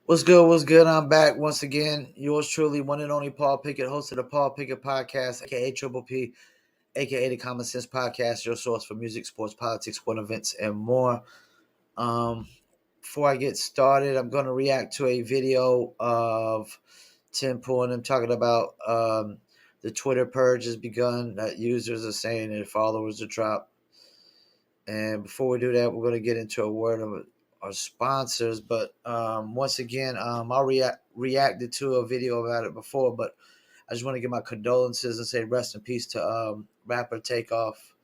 What's good? What's good? I'm back once again. Yours truly, one and only Paul Pickett, host of the Paul Pickett Podcast, aka Triple P, aka the Common Sense Podcast, your source for music, sports, politics, sport events, and more. Um, Before I get started, I'm going to react to a video of Tim Pool and him talking about the Twitter purge has begun. That users are saying their followers are dropped. And before we do that, we're going to get into a word of our sponsors. But once again, I reacted to a video about it before, but I just want to give my condolences and say rest in peace to rapper Takeoff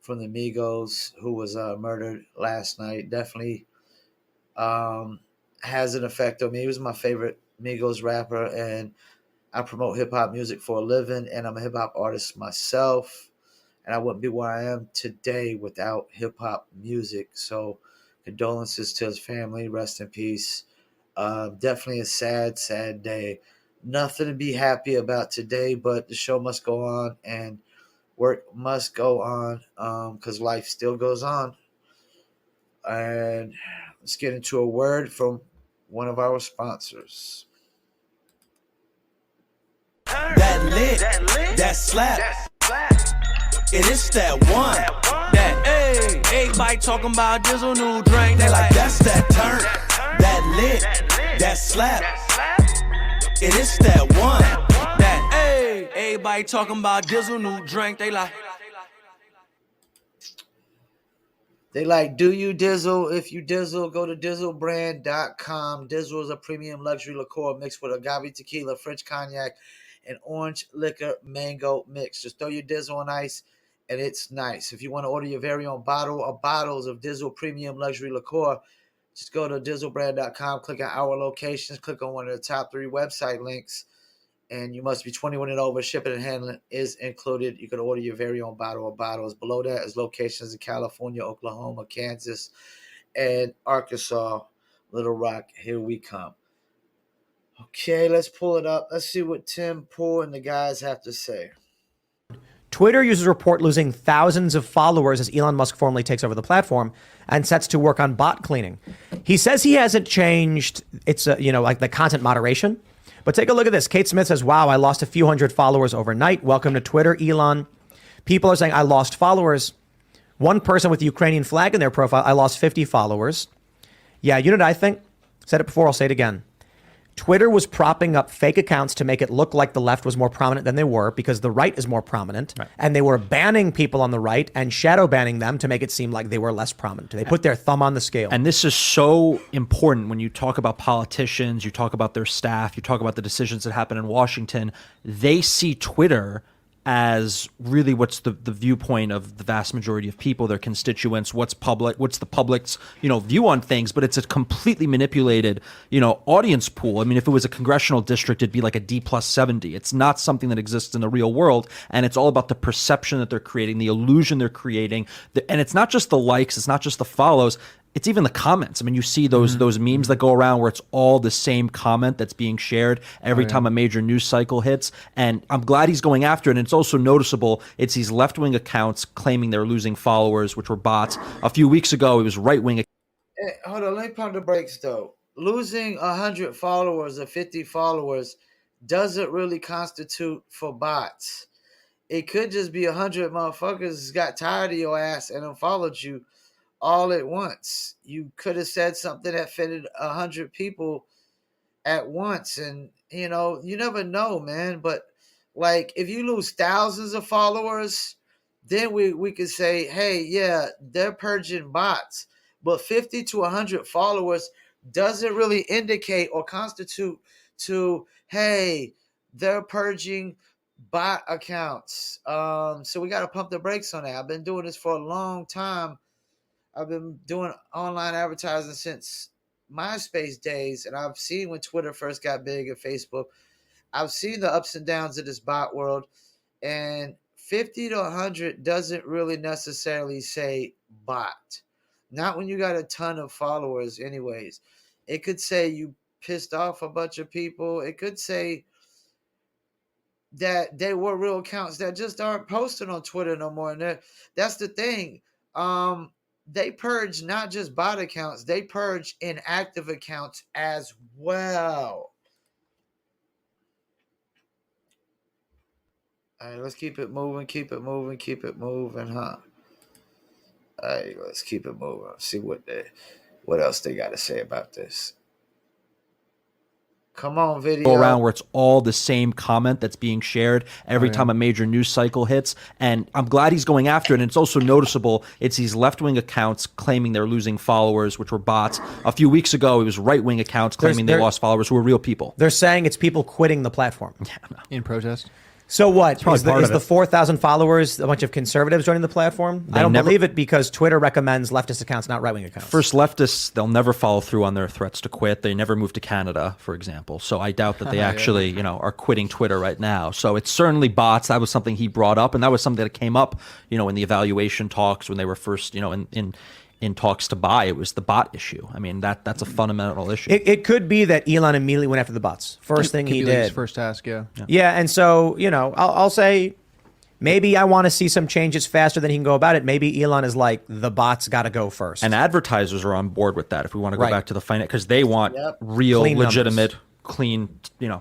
from the Migos, who was murdered last night. Definitely has an effect on me. He was my favorite Migos rapper, and I promote hip hop music for a living, and I'm a hip hop artist myself. And I wouldn't be where I am today without hip hop music. So, condolences to his family. Rest in peace. Definitely a sad, sad day. Nothing to be happy about today, but the show must go on and work must go on because life still goes on. And let's get into a word from one of our sponsors. That lit, that slap. It is that one. That everybody talking about Dizzle new drink. They like that's that turn. That lit, that slap. It is that one. That everybody talking about Dizzle new drink. They like. Do you Dizzle? If you Dizzle, go to dizzlebrand.com. Dizzle is a premium luxury liqueur mixed with agave tequila, French cognac, and orange liquor mango mix. Just throw your Dizzle on ice, and it's nice. If you want to order your very own bottle or bottles of Dizzle premium luxury liqueur, just go to dizzlebrand.com, click on our locations, click on one of the top 3 website links, and you must be 21 and over. Shipping and handling is included. You can order your very own bottle or bottles. Below that is locations in California, Oklahoma, Kansas, and Arkansas. Little Rock, here we come. Okay, let's pull it up. Let's see what Tim Pool and the guys have to say. Twitter users report losing thousands of followers as Elon Musk formally takes over the platform and sets to work on bot cleaning. He says he hasn't changed it's like the content moderation. But take a look at this. Kate Smith says, wow, I lost a few hundred followers overnight. Welcome to Twitter, Elon. People are saying, I lost followers. One person with the Ukrainian flag in their profile, I lost 50 followers. Yeah, you know what I think? Said it before, I'll say it again. Twitter was propping up fake accounts to make it look like the left was more prominent than they were because the right is more prominent. Right. And they were banning people on the right and shadow banning them to make it seem like they were less prominent. They put their thumb on the scale. And this is so important when you talk about politicians, you talk about their staff, you talk about the decisions that happen in Washington. They see Twitter as really what's the viewpoint of the vast majority of people, their constituents, what's the public's, view on things, but it's a completely manipulated, audience pool. I mean, if it was a congressional district, it'd be like a D+70. It's not something that exists in the real world. And it's all about the perception that they're creating, the illusion they're creating. And it's not just the likes, it's not just the follows. It's even the comments. I mean, you see those memes that go around where it's all the same comment that's being shared every time a major news cycle hits. And I'm glad he's going after it. And it's also noticeable. It's these left-wing accounts claiming they're losing followers, which were bots. A few weeks ago, it was right-wing. Hey, hold on, let me pump the brakes, though. Losing 100 followers or 50 followers doesn't really constitute for bots. It could just be 100 motherfuckers got tired of your ass and unfollowed you all at once. You could have said something that fitted 100 people at once, and you never know, man. But like, if you lose thousands of followers, then we could say, hey, yeah, they're purging bots. But 50 to 100 followers doesn't really indicate or constitute to, hey, they're purging bot accounts. So we got to pump the brakes on that. I've been doing this for a long time. I've been doing online advertising since MySpace days, and I've seen when Twitter first got big and Facebook. I've seen the ups and downs of this bot world, and 50 to 100 doesn't really necessarily say bot. Not when you got a ton of followers anyways. It could say you pissed off a bunch of people. It could say that they were real accounts that just aren't posting on Twitter no more. And that's the thing. they purge not just bot accounts, they purge inactive accounts as well. All right, let's keep it moving, huh? All right, let's keep it moving. See what else they got to say about this. Come on, video. Around where it's all the same comment that's being shared every time a major news cycle hits. And I'm glad he's going after it. And it's also noticeable. It's these left-wing accounts claiming they're losing followers, which were bots. A few weeks ago, it was right-wing accounts claiming they lost followers who were real people. They're saying it's people quitting the platform. In protest. So what? Is the 4,000 followers a bunch of conservatives joining the platform? I don't believe it, because Twitter recommends leftist accounts, not right-wing accounts. First, leftists, they'll never follow through on their threats to quit. They never move to Canada, for example. So I doubt that they actually, are quitting Twitter right now. So it's certainly bots. That was something he brought up, and that was something that came up, in the evaluation talks when they were first, in talks to buy. It was the bot issue. I mean, that's a fundamental issue. It could be that Elon immediately went after the bots. First thing he did. His first task, yeah. Yeah, and so, I'll say maybe I want to see some changes faster than he can go about it. Maybe Elon is like, the bots got to go first. And advertisers are on board with that, if we want to go back to the finance, because they want real, clean legitimate, numbers. Clean,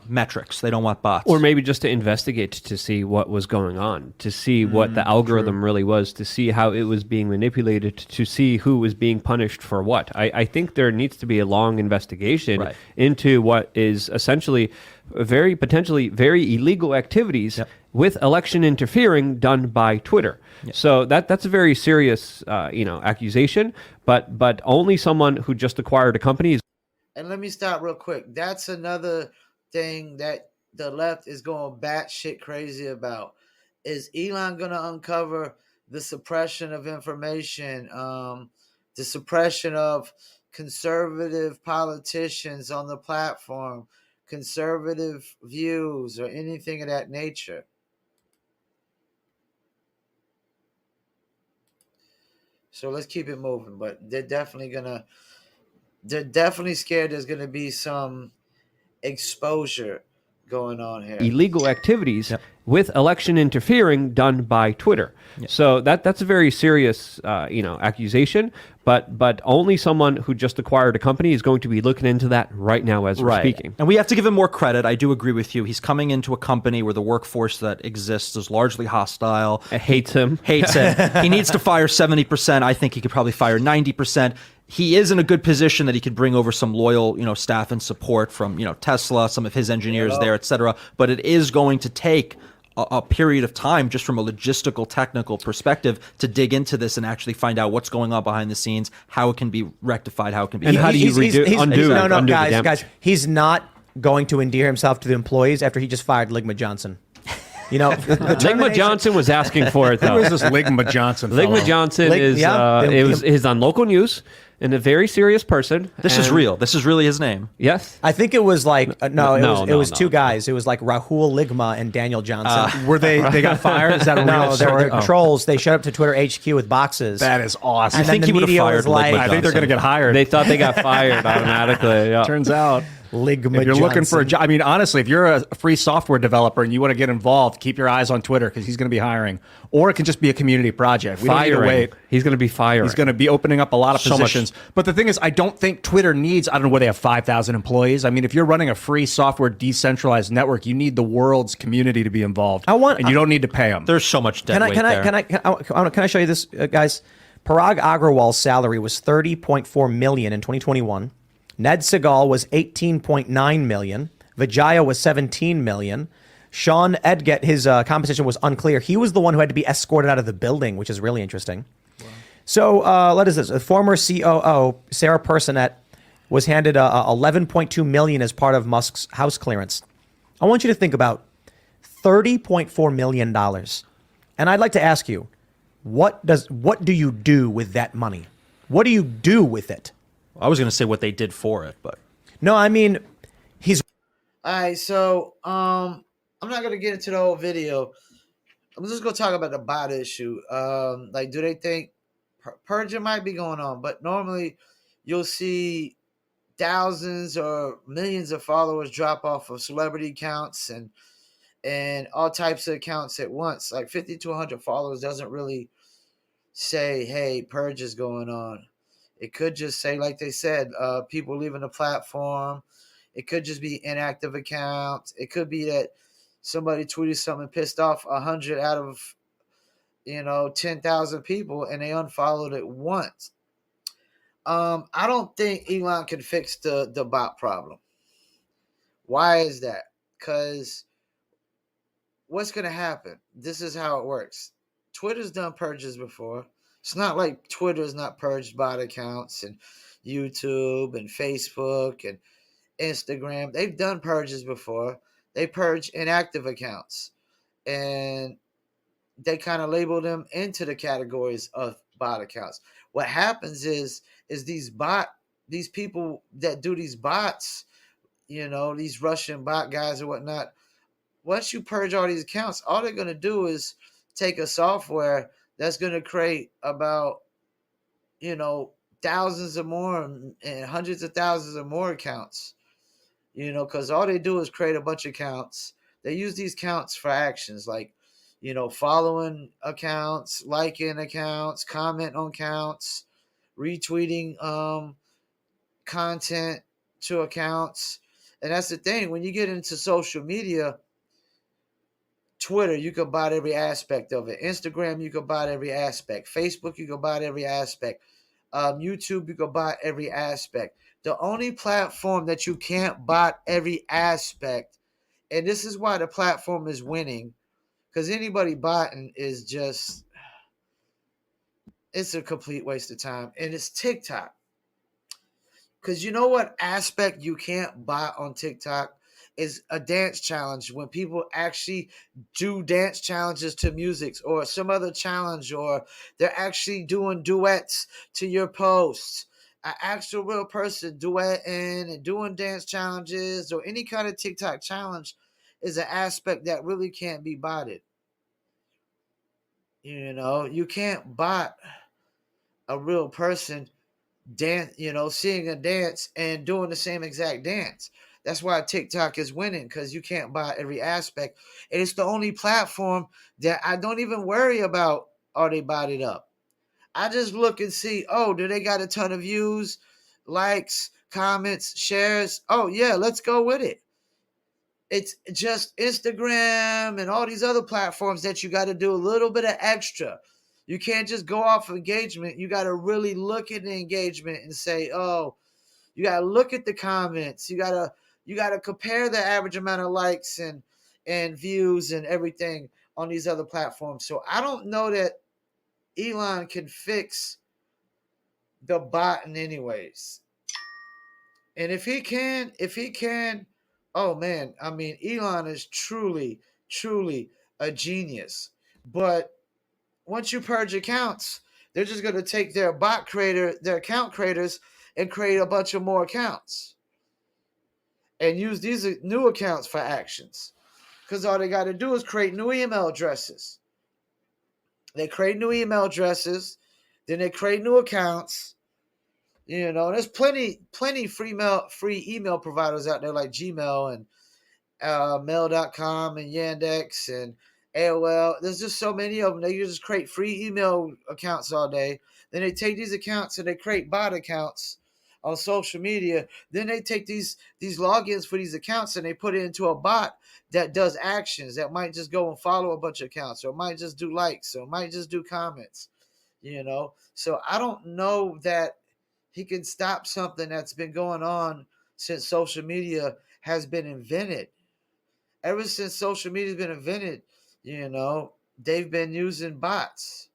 metrics. They don't want bots. Or maybe just to investigate, to see what was going on, to see what the algorithm really was, to see how it was being manipulated, to see who was being punished for what. I think there needs to be a long investigation into what is essentially potentially very illegal activities with election interfering done by Twitter. So that's a very serious accusation, but only someone who just acquired a company is. And let me stop real quick. That's another thing that the left is going batshit crazy about. Is Elon going to uncover the suppression of information, the suppression of conservative politicians on the platform, conservative views, or anything of that nature? So let's keep it moving. But they're definitely scared there's going to be some exposure going on here. Illegal activities with election interfering done by Twitter. So that's a very serious accusation, but only someone who just acquired a company is going to be looking into that right now as we're speaking. And we have to give him more credit. I do agree with you. He's coming into a company where the workforce that exists is largely hostile. It hates him. He needs to fire 70%. I think he could probably fire 90%. He is in a good position that he could bring over some loyal, staff and support from, Tesla, some of his engineers there, et cetera. But it is going to take a period of time, just from a logistical, technical perspective, to dig into this and actually find out what's going on behind the scenes, how it can be rectified, how it can be. And how do you undo guys, he's not going to endear himself to the employees after he just fired Ligma Johnson. Ligma Johnson was asking for it, though. Who is this Ligma Johnson? Ligma Johnson is on local news, and a very serious person. This is real. This is really his name. Yes. I think it was like it was two guys. It was like Rahul Ligma and Daniel Johnson. Were they got fired? Is that a real story? They're trolls. They showed up to Twitter HQ with boxes. That is awesome. And I think then he the would have media fired was like, I think they're going to get hired. They thought they got fired automatically. Yeah. Turns out. Ligma If you're looking for a Johnson. job, I mean, honestly, if you're a free software developer and you want to get involved, keep your eyes on Twitter, because he's going to be hiring. Or it can just be a community project. We don't need to wait. He's going to be firing. He's going to be opening up a lot of So much. positions. But the thing is, I don't think Twitter needs, I don't know where they have 5,000 employees. I mean, if you're running a free software decentralized network, you need the world's community to be involved. And you don't need to pay them. There's so much dead weight there. Can I show you this, guys? Parag Agrawal's salary was $30.4 million in 2021. Ned Segal was $18.9 million. Vijaya was $17 million. Sean Edgett, his compensation was unclear. He was the one who had to be escorted out of the building, which is really interesting. Wow. So what is this? A former COO, Sarah Personet, was handed $11.2 million as part of Musk's house clearance. I want you to think about $30.4 million. And I'd like to ask you, what do you do with that money? What do you do with it? I was going to say what they did for it, but No, I mean, he's... All right, so I'm not gonna get into the whole video. I'm just gonna talk about the bot issue. Like, do they think Purge might be going on? But normally, you'll see thousands or millions of followers drop off of celebrity accounts and all types of accounts at once. Like 50 to 100 followers doesn't really say, hey, purge is going on. It could just say, like they said, people leaving the platform. It could just be inactive accounts. It could be that somebody tweeted something, pissed off 100 out of 10,000 people, and they unfollowed it once. I don't think Elon can fix the bot problem. Why is that? Because what's going to happen? This is how it works. Twitter's done purges before. It's not like Twitter's not purged bot accounts, and YouTube and Facebook and Instagram. They've done purges before. They purge inactive accounts, and they kind of label them into the categories of bot accounts. What happens is these people that do these bots, these Russian bot guys or whatnot, once you purge all these accounts, all they're going to do is take a software that's going to create about, thousands of more and hundreds of thousands of more accounts, because all they do is create a bunch of accounts. They use these accounts for actions like, following accounts, liking accounts, comment on accounts, retweeting content to accounts. And that's the thing. When you get into social media, Twitter, you can bot every aspect of it. Instagram, you can bot every aspect. Facebook, you can bot every aspect. YouTube, you can bot every aspect. The only platform that you can't bot every aspect, and this is why the platform is winning, because anybody botting is just, it's a complete waste of time. And it's TikTok. Because you know what aspect you can't bot on TikTok is a dance challenge. When people actually do dance challenges to music or some other challenge, or they're actually doing duets to your posts. An actual real person duetting and doing dance challenges or any kind of TikTok challenge is an aspect that really can't be botted. You can't bot a real person dance, seeing a dance and doing the same exact dance. That's why TikTok is winning, because you can't bot every aspect. And it's the only platform that I don't even worry about, are they botted up? I just look and see, oh, do they got a ton of views, likes, comments, shares? Oh, yeah, let's go with it. It's just Instagram and all these other platforms that you got to do a little bit of extra. You can't just go off of engagement. You got to really look at the engagement and say, oh, you got to look at the comments. You got to compare the average amount of likes and views and everything on these other platforms. So I don't know that Elon can fix the botting anyways. And if he can, oh man, I mean, Elon is truly, truly a genius. But once you purge accounts, they're just going to take their account creators, and create a bunch of more accounts and use these new accounts for actions. Because all they got to do is create new email addresses. They create new email addresses, then they create new accounts. There's plenty free email providers out there like Gmail and mail.com and Yandex and AOL. There's just so many of them. They just create free email accounts all day. Then they take these accounts and they create bot accounts on social media. Then they take these logins for these accounts and they put it into a bot that does actions, that might just go and follow a bunch of accounts, or might just do likes, or might just do comments. So I don't know that he can stop something that's been going on since social media has been invented. Ever since social media has been invented, they've been using bots.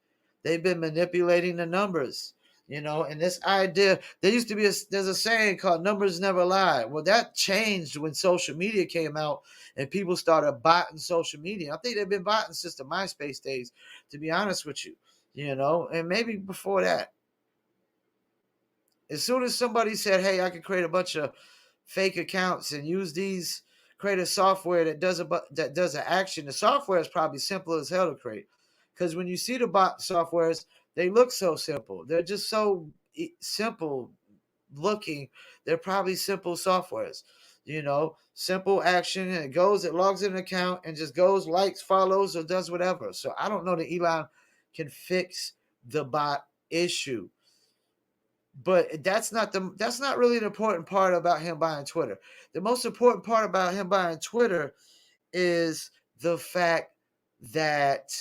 They've been manipulating the numbers, and this idea, there's a saying called numbers never lie. Well, that changed when social media came out and people started botting social media. I think they've been botting since the MySpace days, to be honest with you, and maybe before that. As soon as somebody said, hey, I can create a bunch of fake accounts and use these, create a software that does an action, the software is probably simple as hell to create. Because when you see the bot softwares, they look so simple. They're just so simple looking. They're probably simple softwares. Simple action, and it logs in an account and just goes, likes, follows, or does whatever. So I don't know that Elon can fix the bot issue. But that's not really the important part about him buying Twitter. The most important part about him buying Twitter is the fact that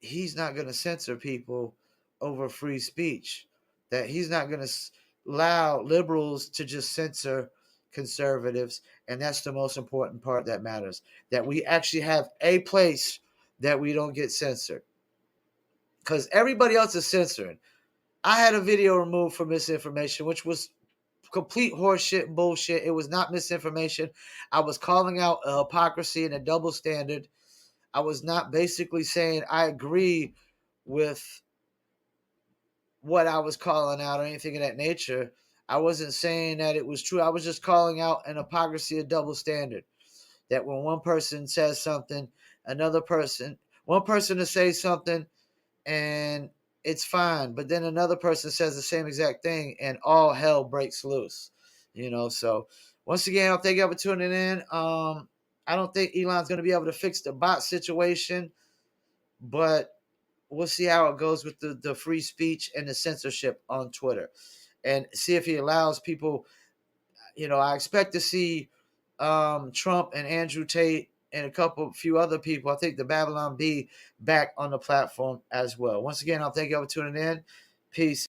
he's not going to censor people over free speech, that he's not going to allow liberals to just censor conservatives. And that's the most important part that matters, that we actually have a place that we don't get censored, because everybody else is censoring. I had a video removed for misinformation, which was complete horseshit and bullshit. It was not misinformation. I was calling out a hypocrisy and a double standard. I was not basically saying I agree with what I was calling out or anything of that nature. I wasn't saying that it was true. I was just calling out an hypocrisy, a double standard. That when one person says something, one person to say something and it's fine, but then another person says the same exact thing and all hell breaks loose. So once again, I'll thank you for tuning in. I don't think Elon's going to be able to fix the bot situation, but we'll see how it goes with the free speech and the censorship on Twitter, and see if he allows people. I expect to see Trump and Andrew Tate and a few other people, I think the Babylon Bee, back on the platform as well. Once again, I'll thank you for tuning in. Peace.